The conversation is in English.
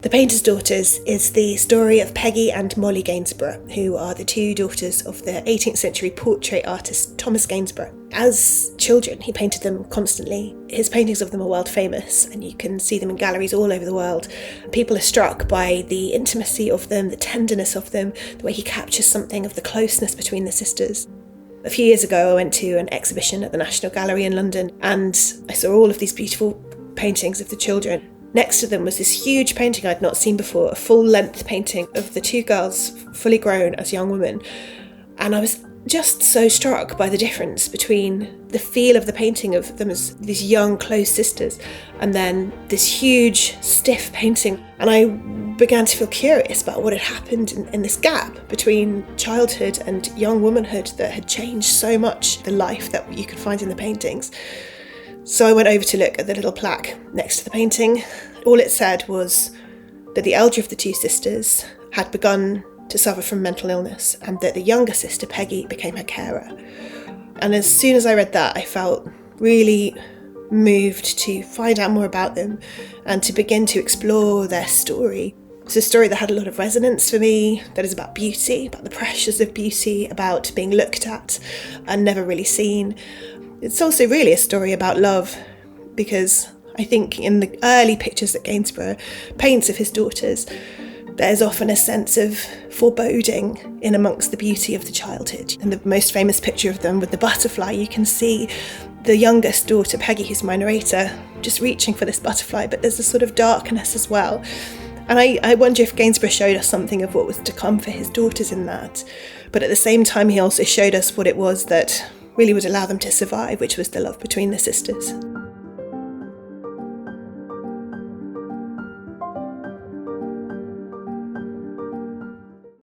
The Painter's Daughters is the story of Peggy and Molly Gainsborough, who are the two daughters of the 18th century portrait artist Thomas Gainsborough. As children, he painted them constantly. His paintings of them are world famous, and you can see them in galleries all over the world. People are struck by the intimacy of them, the tenderness of them, the way he captures something of the closeness between the sisters. A few years ago, I went to an exhibition at the National Gallery in London, and I saw all of these beautiful paintings of the children. Next to them was this huge painting I'd not seen before, a full-length painting of the two girls fully grown as young women. And I was just so struck by the difference between the feel of the painting of them as these young, close sisters, and then this huge, stiff painting. And I began to feel curious about what had happened in this gap between childhood and young womanhood that had changed so much the life that you could find in the paintings. So I went over to look at the little plaque next to the painting. All it said was that the elder of the two sisters had begun to suffer from mental illness and that the younger sister, Peggy, became her carer. And as soon as I read that, I felt really moved to find out more about them and to begin to explore their story. It's a story that had a lot of resonance for me, that is about beauty, about the pressures of beauty, about being looked at and never really seen. It's also really a story about love, because I think in the early pictures that Gainsborough paints of his daughters, there's often a sense of foreboding in amongst the beauty of the childhood. In the most famous picture of them with the butterfly, you can see the youngest daughter, Peggy, who's my narrator, just reaching for this butterfly, but there's a sort of darkness as well. And I wonder if Gainsborough showed us something of what was to come for his daughters in that. But at the same time, he also showed us what it was that really would allow them to survive, which was the love between the sisters.